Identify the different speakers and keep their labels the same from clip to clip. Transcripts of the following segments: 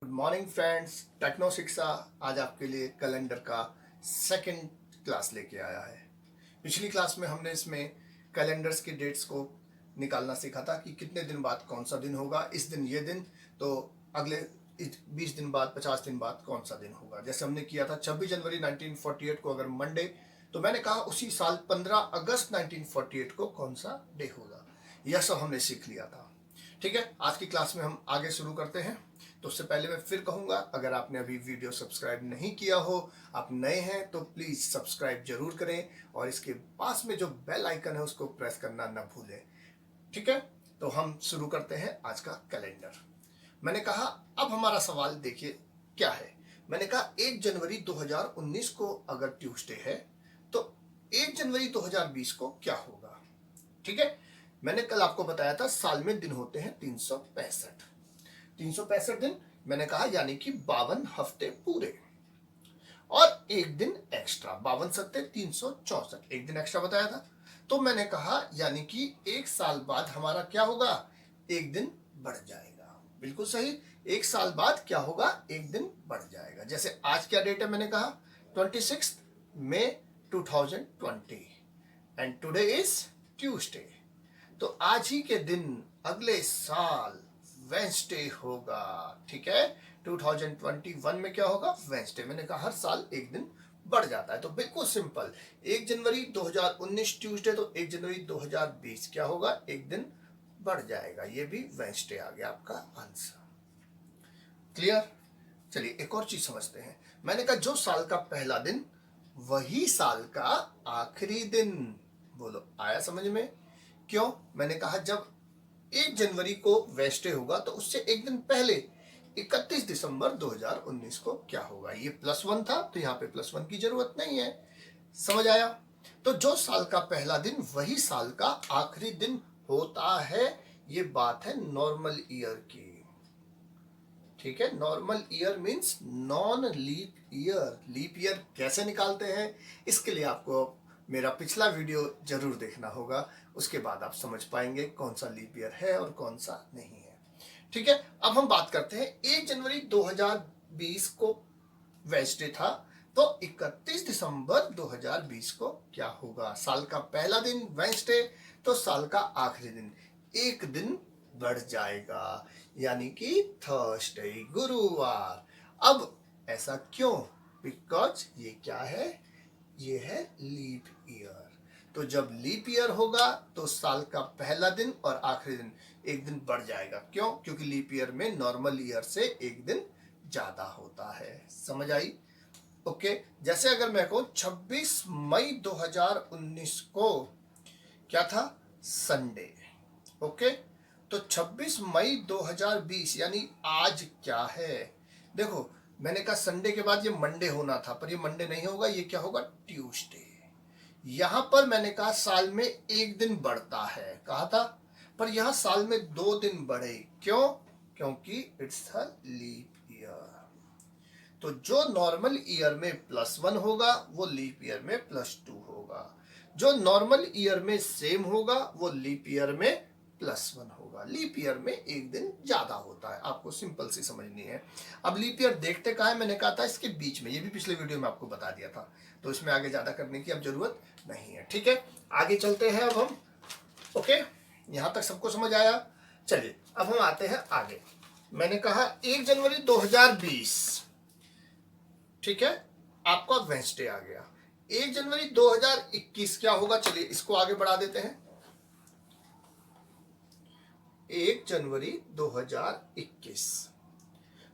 Speaker 1: Good morning friends. Techno शिक्षा आज आपके लिए कैलेंडर का सेकंड क्लास लेके आया है। पिछली क्लास में हमने इसमें कैलेंडर्स की डेट्स को निकालना सीखा था कि कितने दिन बाद कौन सा दिन होगा, इस दिन ये दिन, तो अगले 20 दिन बाद 50 दिन बाद कौन सा दिन होगा। जैसे हमने किया था 26 जनवरी 1948 को अगर मंडे, तो मैंने कहा उसी साल 15 अगस्त 1948 को कौन सा डे होगा। यह सब हमने सीख लिया था। ठीक है, आज की क्लास में हम आगे शुरू करते हैं। तो उससे पहले मैं फिर कहूंगा, अगर आपने अभी वीडियो सब्सक्राइब नहीं किया हो, आप नए हैं तो प्लीज सब्सक्राइब जरूर करें और इसके पास में जो बेल आइकन है उसको प्रेस करना न भूलें। ठीक है, तो हम शुरू करते हैं आज का कैलेंडर। मैंने कहा अब हमारा सवाल देखिए क्या है। मैंने कहा 1 जनवरी 2019 को अगर ट्यूसडे है तो 1 जनवरी 2020 को क्या होगा। ठीक है, मैंने कल आपको बताया था साल में दिन होते हैं 365 दिन। मैंने कहा यानी कि 52 हफ्ते पूरे और एक दिन एक्स्ट्रा, 52 सत्ते 364, एक दिन एक्स्ट्रा बताया था। तो मैंने कहा यानी कि एक साल बाद हमारा क्या होगा, एक दिन बढ़ जाएगा। बिल्कुल सही, एक साल बाद क्या होगा, एक दिन बढ़ जाएगा। जैसे आज क्या डेट है, मैंने कहा 26 मई 2020 एंड टुडे इज ट्यूसडे। तो आज ही के दिन अगले साल वेंसडे होगा। ठीक है, 2021 में क्या होगा, वेंसडे। मैंने कहा हर साल एक दिन बढ़ जाता है, तो बिल्कुल सिंपल। 1 जनवरी 2019 ट्यूसडे, तो 1 जनवरी 2020 क्या होगा, एक दिन बढ़ जाएगा। ये भी वेंसडे आ गया आपका आंसर। क्लियर। चलिए एक और चीज समझते हैं। मैंने कहा जो साल का पहला दिन वही साल का आखिरी दिन। बोलो आया समझ में। क्यों, मैंने कहा जब 1 जनवरी को वेंसडे होगा तो उससे एक दिन पहले 31 दिसंबर 2019 को क्या होगा। ये +1 था तो यहाँ पे +1 की जरूरत नहीं है। समझ आया। तो जो साल का पहला दिन वही साल का आखिरी दिन होता है। ये बात है नॉर्मल ईयर की। ठीक है, normal year means non leap year. Leap year कैसे निकालते हैं, इसके लिए आपको मेरा पिछला वीडियो जरूर देखना होगा। उसके बाद आप समझ पाएंगे कौन सा लीप ईयर है और कौन सा नहीं है। ठीक है, अब हम बात करते हैं 1 जनवरी 2020 को वेंसडे था, तो 31 दिसंबर 2020 को क्या होगा। साल का पहला दिन वेंसडे, तो साल का आखिरी दिन एक दिन बढ़ जाएगा, यानी कि थर्सडे, गुरुवार। अब ऐसा क्यों, बिकॉज ये क्या है, ये है लीप ईयर। तो जब लीप ईयर होगा तो साल का पहला दिन और आखिरी दिन एक दिन बढ़ जाएगा। क्यों, क्योंकि लीप ईयर में नॉर्मल ईयर से एक दिन ज्यादा होता है। समझ आई। ओके, जैसे अगर मैं कहूं 26 मई 2019 को क्या था, संडे। ओके, तो 26 मई 2020 यानी आज क्या है। देखो मैंने कहा संडे के बाद ये मंडे होना था, पर ये मंडे नहीं होगा, ये क्या होगा, ट्यूसडे। यहां पर मैंने कहा साल में एक दिन बढ़ता है, कहा था, पर यहां साल में 2 दिन बढ़े। क्यों, क्योंकि इट्स अ लीप ईयर। तो जो नॉर्मल ईयर में +1 होगा वो लीप ईयर में +2 होगा। जो नॉर्मल ईयर में सेम होगा वो लीप ईयर में +1 होगा। लीप ईयर में एक दिन ज्यादा होता है, आपको सिंपल सी समझनी है। अब लीप ईयर देखते कहाँ है, मैंने कहा था इसके बीच में, ये भी पिछले वीडियो में आपको बता दिया था, तो इसमें आगे ज्यादा करने की अब जरूरत नहीं है। ठीक है, आगे चलते हैं अब हम। ओके, यहां तक सबको समझ आया। चलिए अब हम आते हैं आगे। मैंने कहा 1 जनवरी 2020, ठीक है, आपका वेंसडे आ गया। 1 जनवरी 2021 क्या होगा, चलिए इसको आगे बढ़ा देते हैं। 1 जनवरी 2021,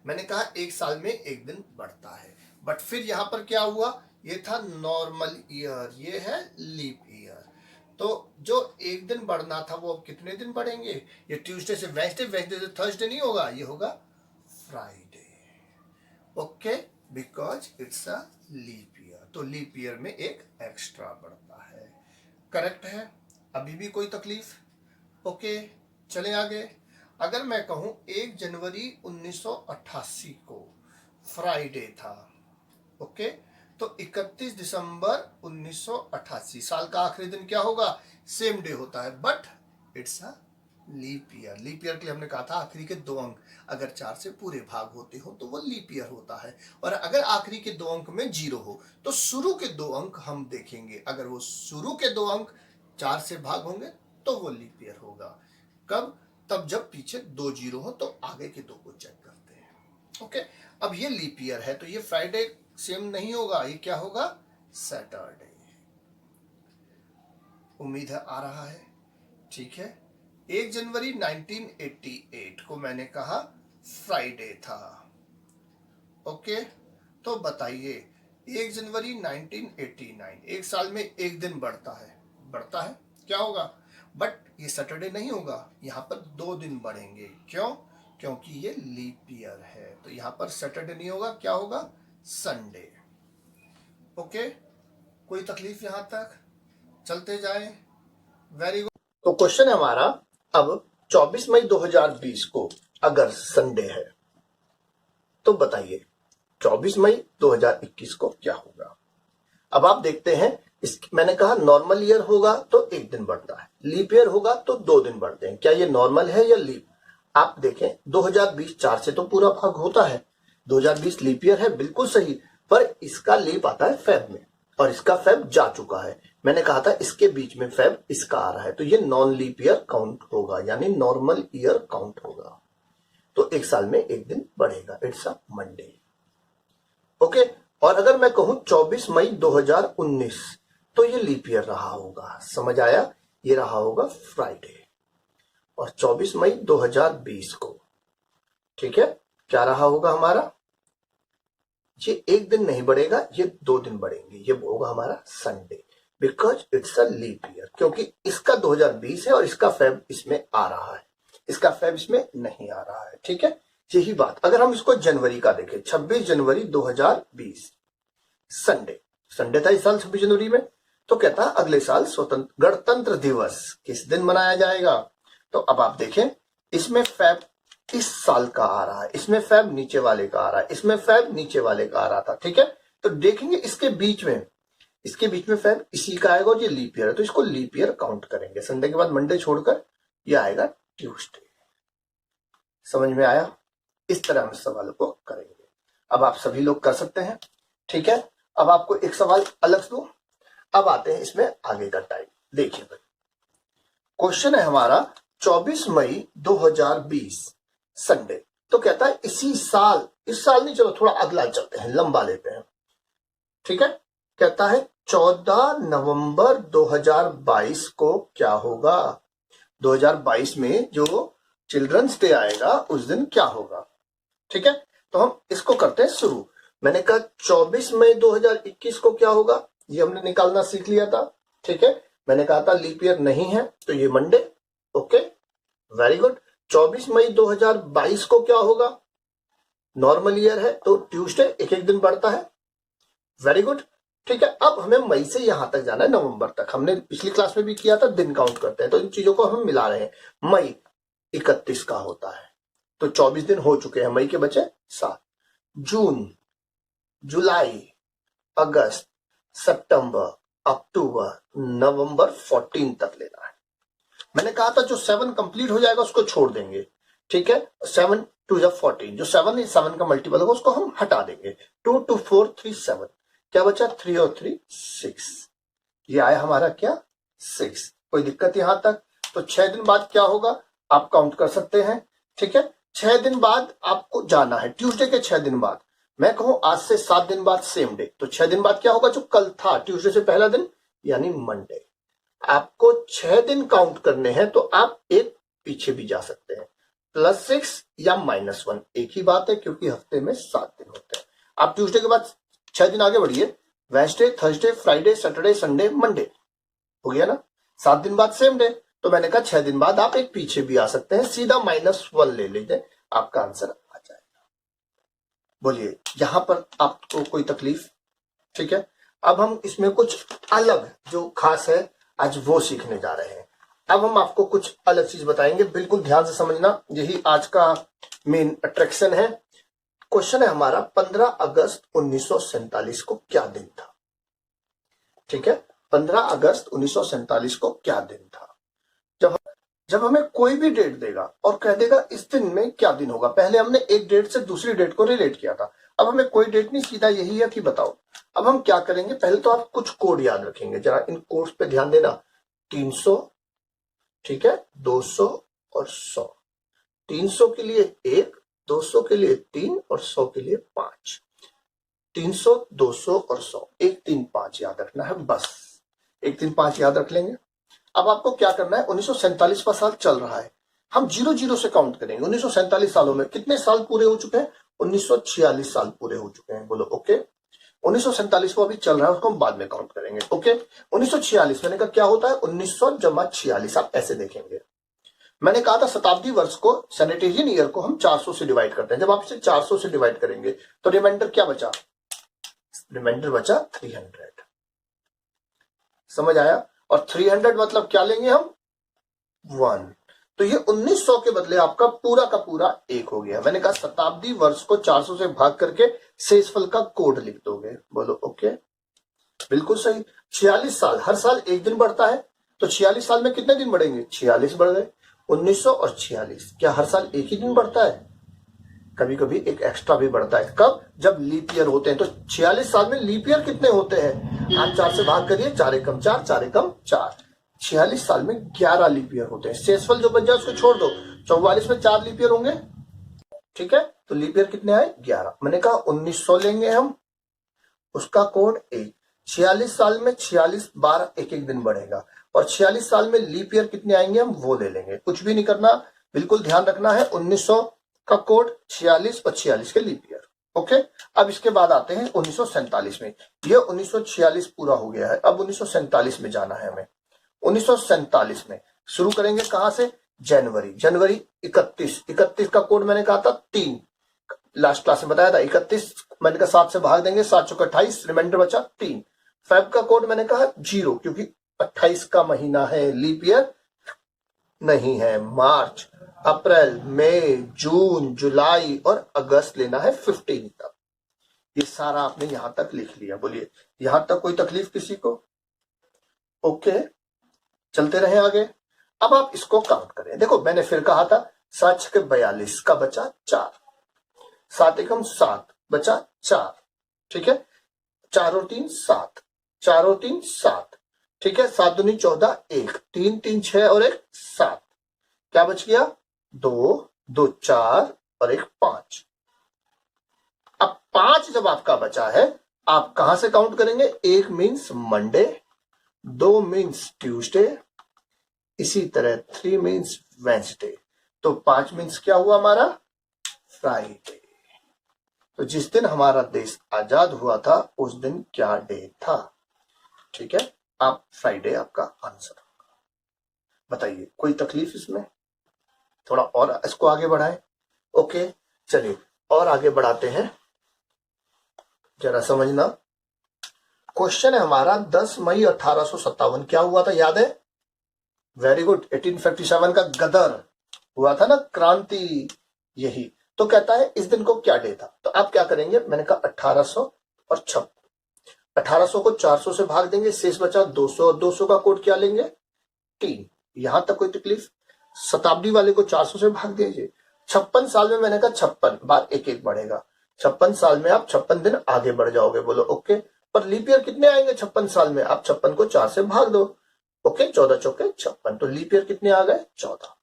Speaker 1: मैंने कहा एक साल में एक दिन बढ़ता है, बट फिर यहां पर क्या हुआ, ये था नॉर्मल ईयर, ये है लीप ईयर। तो जो एक दिन बढ़ना था वो अब कितने दिन बढ़ेंगे, ये ट्यूसडे से वेंसडे, वेंसडे से थर्सडे नहीं होगा, ये होगा Friday. Okay, because it's a leap year, तो लीप ईयर में एक एक्स्ट्रा बढ़ता है। करेक्ट है, अभी भी कोई तकलीफ। ओके, चले आगे। अगर मैं कहूं 1 जनवरी 1988 को फ्राइडे था, ओके, तो 31 दिसंबर 1988 साल का आखिरी दिन क्या होगा, सेम डे होता है, but it's a leap year. Leap year के लिए हमने कहा था आखिरी के 2 अंक अगर 4 से पूरे भाग होते हो तो वो लीप ईयर होता है, और अगर आखिरी के 2 अंक में 0 हो तो शुरू के 2 अंक हम देखेंगे, अगर वो शुरू के 2 अंक 4 से भाग होंगे तो वो लीप ईयर होगा। कब? तब जब पीछे 2 0 हो तो आगे के 2 को चेक करते हैं। ओके, अब ये लीप ईयर है तो ये फ्राइडे सेम नहीं होगा, ये क्या होगा? सैटरडे। उम्मीद है आ रहा है। ठीक है, 1 जनवरी 1988 को मैंने कहा फ्राइडे था। ओके, तो बताइए 1 जनवरी 1989, एक साल में एक दिन बढ़ता है, क्या होगा? बट ये सैटरडे नहीं होगा, यहाँ पर 2 दिन बढ़ेंगे। क्यों? क्योंकि ये लीप ईयर है, तो यहाँ पर सैटरडे नहीं होगा, क्या होगा? संडे। ओके, कोई तकलीफ यहाँ तक? चलते जाए। Very good. तो क्वेश्चन है हमारा, अब 24 मई 2020 को अगर संडे है तो बताइए 24 मई 2021 को क्या होगा? अब आप देखते हैं, मैंने कहा नॉर्मल ईयर होगा तो एक दिन बढ़ता है, लीप ईयर होगा तो 2 दिन बढ़ते हैं। क्या ये नॉर्मल है या लीप? आप देखें 2020 4 से तो पूरा भाग होता है, 2020 लीप ईयर है, बिल्कुल सही, पर इसका लीप आता है फेब में और इसका फेब जा चुका है। मैंने कहा था इसके बीच में फेब इसका आ रहा है, तो ये नॉन लीप ईयर काउंट होगा, यानी नॉर्मल ईयर काउंट होगा। तो एक साल में एक दिन बढ़ेगा, इट्स अ मंडे। ओके, और अगर मैं कहूं 24 मई 2019 तो ये लीप ईयर रहा होगा, समझ आया? ये रहा होगा फ्राइडे। और 24 मई 2020 को, ठीक है, क्या रहा होगा हमारा? ये एक दिन नहीं बढ़ेगा, ये 2 दिन बढ़ेंगे, ये होगा हमारा Sunday, because it's a leap year, क्योंकि इसका 2020 है और इसका फेब इसमें आ रहा है, इसका फेब इसमें नहीं आ रहा है। ठीक है, यही बात अगर हम इसको जनवरी का देखें, 26 जनवरी 2020 संडे, संडे था इस साल 26 जनवरी में, तो कहता है अगले साल स्वतंत्र गणतंत्र दिवस किस दिन मनाया जाएगा? तो अब आप देखें, इसमें फेब इस साल का आ रहा है, इसमें फेब नीचे वाले का आ रहा है, इसमें फेब नीचे वाले का आ रहा था। ठीक है, तो देखेंगे इसके बीच में फेब इसी का आएगा और ये लीप ईयर है, तो इसको लीप ईयर काउंट करेंगे। संडे के बाद मंडे छोड़कर ये आएगा ट्यूसडे। समझ में आया? इस तरह हम सवाल को करेंगे। अब आप सभी लोग कर सकते हैं। ठीक है, अब आपको एक सवाल अलग दूं। अब आते हैं इसमें आगे का टाइम। देखिए भाई, क्वेश्चन है हमारा 24 मई 2020 संडे, तो कहता है इसी साल, इस साल नहीं, चलो थोड़ा अगला चलते हैं, लंबा लेते हैं। ठीक है, कहता है 14 नवंबर 2022 को क्या होगा? 2022 में जो चिल्ड्रंस डे आएगा उस दिन क्या होगा? ठीक है, तो हम इसको करते हैं शुरू। मैंने कहा 24 मई 2021 को क्या होगा, ये हमने निकालना सीख लिया था। ठीक है, मैंने कहा था लीप ईयर नहीं है तो ये मंडे। Okay, very good. 24 मई 2022 को क्या होगा? नॉर्मल ईयर है तो ट्यूसडे, एक एक दिन बढ़ता है। Very good. ठीक है, अब हमें मई से यहां तक जाना है नवंबर तक, हमने पिछली क्लास में भी किया था, दिन काउंट करते हैं, तो इन चीजों को हम मिला रहे हैं। मई 31 का होता है, तो 24 दिन हो चुके हैं, मई के बचे 7। जून, जुलाई, अगस्त, सितंबर, अक्टूबर, नवंबर 14 तक लेना है। मैंने कहा था जो 7 कंप्लीट हो जाएगा उसको छोड़ देंगे। ठीक है, 7 2 या 14, जो 7 का मल्टीपल होगा उसको हम हटा देंगे। 2 2 4 3 7, क्या बचा? 3 और 3 6, ये आया हमारा क्या? 6। कोई दिक्कत यहां तक? तो 6 दिन बाद क्या होगा आप काउंट कर सकते हैं। ठीक है, 6 दिन बाद आपको जाना है, ट्यूसडे के 6 दिन बाद। मैं कहूं आज से 7 दिन बाद सेम डे, तो 6 दिन बाद क्या होगा? जो कल था ट्यूसडे से पहला दिन, यानी मंडे। आपको 6 दिन काउंट करने हैं तो आप एक पीछे भी जा सकते हैं, +6 या -1, एक ही बात है, क्योंकि हफ्ते में 7 दिन होते हैं। आप ट्यूसडे के बाद 6 दिन आगे बढ़िए, Wednesday, Thursday, Friday, Saturday, Sunday, Monday, हो गया ना? 7 दिन बाद सेम डे, तो मैंने कहा 6 दिन बाद आप एक पीछे भी आ सकते हैं, सीधा -1 ले लीजिए, आपका आंसर आ जाएगा। बोलिए, यहां पर आपको कोई तकलीफ? ठीक है, अब हम इसमें कुछ अलग जो खास है आज वो सीखने जा रहे हैं। अब हम आपको कुछ अलग चीज बताएंगे, बिल्कुल ध्यान से समझना, यही आज का मेन अट्रैक्शन है। क्वेश्चन है हमारा 15 अगस्त 1947 को क्या दिन था? ठीक है, 15 अगस्त 1947 को क्या दिन था? जब जब हमें कोई भी डेट देगा और कह देगा इस दिन में क्या दिन होगा, पहले हमने एक डेट से दूसरी डेट को रिलेट किया था, अब हमें कोई डेट नहीं, सीधा यही है कि बताओ। अब हम क्या करेंगे, पहले तो आप कुछ कोड याद रखेंगे, जरा इन कोड्स पे ध्यान देना। 300, ठीक है, 200 और 100। 300 के लिए 1, 200 के लिए 3 और 100 के लिए 5। 300, 200 और 100, 1 3 5 याद रखना है बस, 1 3 5 याद रख लेंगे। अब आपको क्या करना है, 1947 का साल चल रहा है, हम 00 से काउंट करेंगे। 1947 सालों में कितने साल पूरे हो चुके हैं, 1946 साल पूरे हो चुके हैं, बोलो ओके। 1947 को अभी चल रहा है, उसको हम बाद में काउंट करेंगे, ओके। 1946 मैंने कहा क्या होता है, 1900 जमा 46, आप ऐसे देखेंगे। मैंने कहा था शताब्दी वर्ष को, सैनिटेरियन ईयर को हम 400 से डिवाइड करते हैं, जब आप इसे 400 से डिवाइड करेंगे तो रिमाइंडर क्या बचा, रिमाइंडर बचा 300। समझ आया, और 300 मतलब क्या लेंगे हम, 1। तो ये 1900 के बदले आपका पूरा का पूरा 1 हो गया। मैंने कहा शताब्दी वर्ष को 400 से भाग करके शेषफल का कोड लिख दोगे, बोलो ओके, बिल्कुल सही। 46 साल, हर साल एक दिन बढ़ता है, तो 46 साल में कितने दिन बढ़ेंगे, 46 बढ़ गए। 1900 और 46, क्या हर साल एक ही दिन बढ़ता है, कभी कभी एक एक्स्ट्रा भी बढ़ता है, कब, जब लीप ईयर होते हैं। तो 46 साल में लीप ईयर कितने होते हैं, आप 4 से भाग करिए, 4 एकम 4, 4 एकम 4। 46 साल में 11 लीप ईयर होते हैं, शेषफल जो बन जाए उसको छोड़ दो, 44 में 4 लीप ईयर होंगे, ठीक है, तो लीप ईयर कितने आए, 11। मैंने कहा 1900 लेंगे हम, उसका कोड 1। 46 साल में 46 बार एक एक दिन बढ़ेगा, और 46 साल में लीप ईयर कितने आएंगे हम वो ले लेंगे, कुछ भी नहीं करना, बिल्कुल ध्यान रखना है। 1900 का कोड 46 और 46 के लीप ईयर, ओके। अब इसके बाद आते हैं 1947 में, ये 1946 पूरा हो गया है, अब 1947 में जाना है हमें। 1947 में शुरू करेंगे कहां से, जनवरी, जनवरी 31, 31 का कोड मैंने कहा था 3, लास्ट क्लास में बताया था। 31 मैंने कहा 7 से भाग देंगे, 7 चौका 28, रिमाइंडर बचा 3। फेब का कोड मैंने कहा 0, क्योंकि 28 का महीना है, लीप ईयर नहीं है। मार्च, अप्रैल, मई, जून, जुलाई और अगस्त लेना है 15 तक। ये सारा आपने यहां तक लिख लिया, बोलिए यहां तक कोई तकलीफ किसी को, ओके। चलते रहे आगे। अब आप इसको काउंट करें, देखो मैंने फिर कहा था 7 छके 42 का बचा 4, 7 एकम 7 बचा 4, ठीक है, 4 और 3 7, 4 और 3 7, ठीक है, 7 दूनी 14, 1, 3 3 6 और 1 7, क्या बच गया, 2 2 4 और 1 5। अब 5 जब आपका बचा है, आप कहां से काउंट करेंगे, 1 मीन्स मंडे, 2 मीन्स ट्यूसडे, इसी तरह 3 मीन्स वेंसडे, तो 5 मीन्स क्या हुआ हमारा, फ्राइडे। तो जिस दिन हमारा देश आजाद हुआ था उस दिन क्या डे था, ठीक है, आप फ्राइडे आपका आंसर। बताइए कोई तकलीफ इसमें, थोड़ा और इसको आगे बढ़ाएं, ओके। चलिए और आगे बढ़ाते हैं, जरा समझना। क्वेश्चन है हमारा 10 मई 1857 क्या हुआ था, याद है, वेरी गुड, 1857 का गदर हुआ था ना, क्रांति, यही। तो कहता है इस दिन को क्या डे था, तो आप क्या करेंगे, मैंने कहा 1800 और 56, 1800 को 400 से भाग देंगे, शेष बचा 200, और 200 का कोड क्या लेंगे, 3। यहां तक कोई तकलीफ, शताब्दी वाले को 400 से भाग दीजिए। 56 साल में मैंने कहा 56 बार एक एक बढ़ेगा, 56 साल में आप 56 दिन आगे बढ़ जाओगे, बोलो ओके। पर लीप ईयर कितने आएंगे 56 साल में, आप 56 को 4 से भाग दो, ओके, 14 चौके 56, तो लीप ईयर कितने आ गए, 14।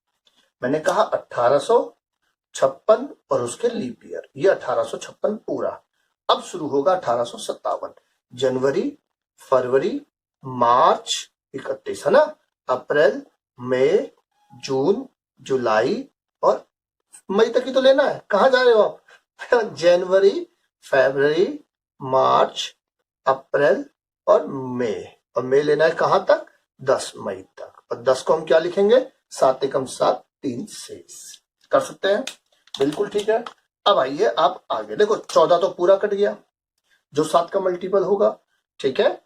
Speaker 1: मैंने कहा 1856 और उसके लीप ईयर, ये 1856 पूरा। अब शुरू होगा 1857, जनवरी, फरवरी, मार्च 31 है ना, अप्रैल, मई, जून, जुलाई और मई तक ही तो लेना है, कहां जा रहे हो आप जनवरी, फरवरी, मार्च, अप्रैल और मई, और मई लेना है कहां तक, 10 मई तक, और 10 को हम क्या लिखेंगे, 7 एकम 7, 3 शेष, कर सकते हैं, बिल्कुल ठीक है। अब आइए आप आगे देखो, 14 तो पूरा कट गया, जो 7 का मल्टीपल होगा, ठीक है,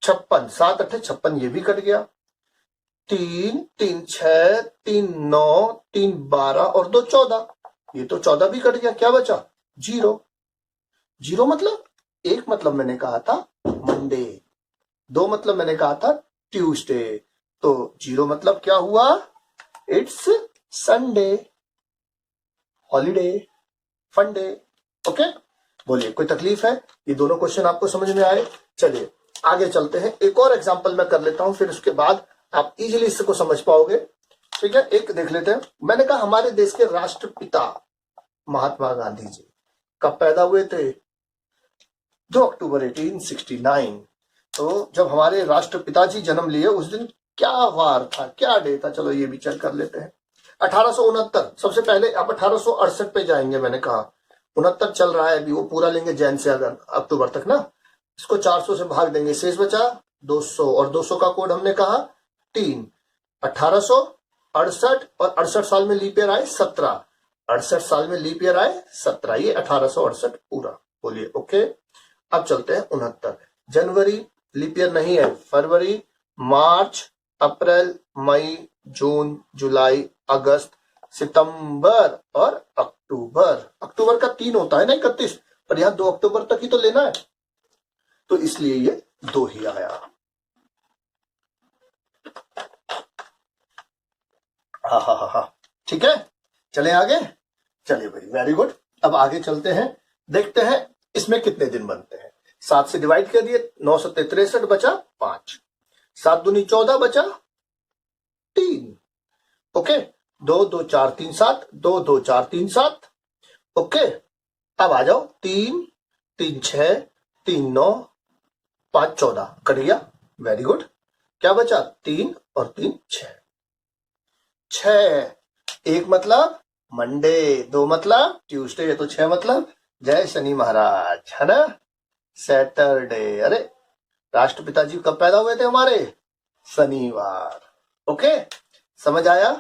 Speaker 1: 56, 7 8 56, ये भी कट गया, 3 3 6 3 9 3 12 और 2 14, ये तो 14 भी कट गया, क्या बचा, 0। 0 मतलब, एक मतलब मैंने कहा था मंडे, 2 मतलब मैंने कहा था ट्यूसडे, तो 0 मतलब क्या हुआ, it's Sunday, holiday, fun day. Okay, बोलिए कोई तकलीफ है? ये दोनों क्वेश्चन आपको समझ में आए? चलिए आगे चलते हैं, एक और एग्जांपल मैं कर लेता हूं, फिर उसके बाद आप इजीली इसको समझ पाओगे। ठीक है, एक देख लेते हैं। मैंने कहा हमारे देश के राष्ट्रपिता महात्मा गांधी जी कब पैदा हुए थे? 2 अक्टूबर 1869। तो जब हमारे राष्ट्रपिता जी जन्म लिए उस दिन क्या वार था, क्या डे था? चलो ये भी चेक कर लेते हैं। 1869। सबसे पहले आप 1868 पे जाएंगे। मैंने कहा 69 चल रहा है अभी, वो पूरा लेंगे जैन से अगर अक्टूबर तक ना, इसको 400 से भाग देंगे, शेष बचा 200, और 200 का कोड हमने कहा 3। 1868 और 68 साल में लीप ईयर आए 17, 68 साल में लीप ईयर आए 17, ये 1868 पूरा। बोलिए ओके। अब चलते हैं 69। जनवरी लीप ईयर नहीं है, फरवरी, मार्च, अप्रैल, मई, जून, जुलाई, अगस्त, सितंबर और अक्टूबर। अक्टूबर का 3 होता है ना 31, पर यहां 2 अक्टूबर तक ही तो लेना है, तो इसलिए ये 2 ही आया। हा, ठीक है, चले आगे। चलिए भाई, वेरी गुड। अब आगे चलते हैं, देखते हैं इसमें कितने दिन बनते हैं। 7 से डिवाइड कर दिए, 9 7 63 बचा 5, 7 दूनी 14 बचा 3। ओके, 2 2 4 3 7, 2 2 4 3 7। ओके, अब आ जाओ, 3 3 6 3 9 5 14 कट गया। Very good. क्या बचा? 3 और 3 6। 6 1 मतलब मंडे, 2 मतलब ट्यूसडे, तो 6 मतलब जय शनि महाराज, है ना, सैटरडे। अरे राष्ट्रपिता जी कब पैदा हुए थे हमारे? शनिवार। ओके, समझ आया?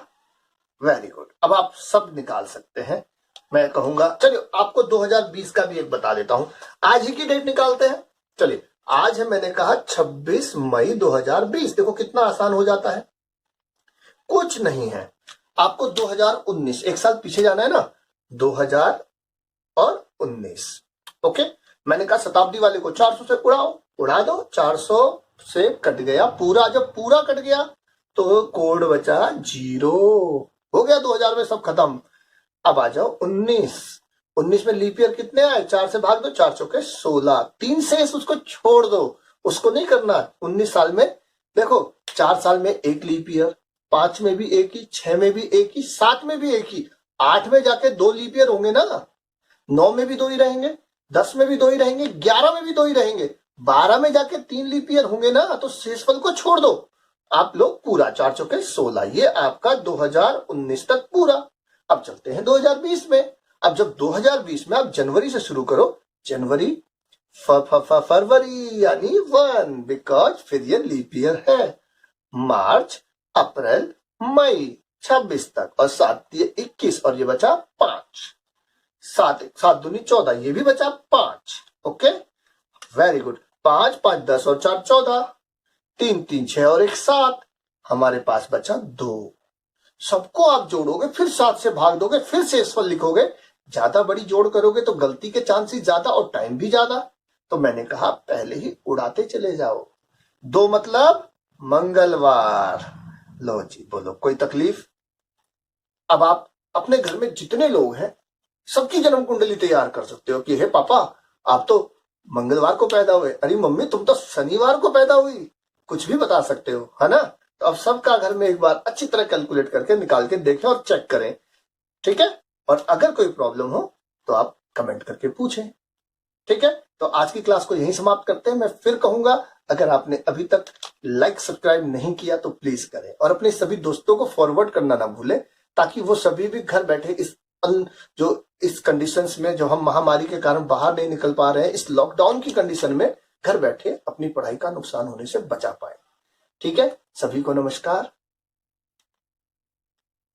Speaker 1: Very good. अब आप सब निकाल सकते हैं, मैं कहूंगा। चलिए आपको 2020 का भी एक बता देता हूं, आज ही की डेट निकालते हैं। चलिए, आज है मैंने कहा 26 मई 2020। देखो कितना आसान हो जाता है, कुछ नहीं है। आपको 2019 एक साल पीछे जाना है ना, 2019। ओके, मैंने कहा शताब्दी वाले को 400 से उड़ाओ, उड़ा दो, 400 से कट गया पूरा। जब पूरा कट गया तो कोड बचा 0, हो गया 2000 में सब खत्म। अब आ जाओ 19 में लीप ईयर कितने आए? 4 से भाग दो, 4 चौके 16, 3 से उसको छोड़ दो, उसको नहीं करना। 19 साल में देखो, 4 साल में एक लीप ईयर, 5 में भी एक ही, 6 में भी एक ही, 7 में भी एक ही, 8 में जाके 2 लीप ईयर होंगे ना, 9 में भी 2 ही रहेंगे, 10 में भी 2 ही रहेंगे, 11 में भी 2 ही रहेंगे, 12 में जाके 3 लीप ईयर होंगे ना, तो शेषफल को छोड़ दो आप लोग पूरा, 4 चौके 16। ये आपका 2019 तक पूरा। अब चलते हैं 2020 में। अब जब 2020 में आप जनवरी से शुरू करो, जनवरी फरवरी यानी 1, बिकॉज फिर ये लीप ईयर है, मार्च, अप्रैल, मई 26 तक, और 7 ये 21, और ये बचा 5, 7 दूनी 14, ये भी बचा 5। Okay, very good. 5 5 10 और 4 14, 3 3 6 और 1 7, हमारे पास बचा 2। सबको आप जोड़ोगे, फिर 7 से भाग दोगे, फिर शेषफल लिखोगे। ज्यादा बड़ी जोड़ करोगे तो गलती के चांसेस ज्यादा और टाइम भी ज्यादा, तो मैंने कहा पहले ही उड़ाते चले जाओ। 2 मतलब मंगलवार। लो जी, बोलो कोई तकलीफ? अब आप अपने घर में जितने लोग हैं सबकी जन्म कुंडली तैयार कर सकते हो कि हे पापा आप तो मंगलवार को पैदा हुए, अरे मम्मी तुम तो शनिवार को पैदा हुई, कुछ भी बता सकते हो, है ना। तो अब सबका घर में एक बार अच्छी तरह कैलकुलेट करके निकाल के देखें और चेक करें, ठीक है। और अगर कोई प्रॉब्लम हो तो आप कमेंट करके पूछें, ठीक है। तो आज की क्लास को यहीं समाप्त करते हैं। मैं फिर कहूंगा, अगर आपने अभी तक लाइक सब्सक्राइब नहीं किया तो प्लीज करें, और अपने सभी दोस्तों को फॉरवर्ड करना ना भूलें, ताकि वो सभी भी घर बैठे इस कंडीशंस में, जो हम महामारी के कारण बाहर नहीं निकल पा रहे हैं, इस लॉकडाउन की कंडीशन में घर बैठे अपनी पढ़ाई का नुकसान होने से बचा पाए। ठीक है, सभी को नमस्कार।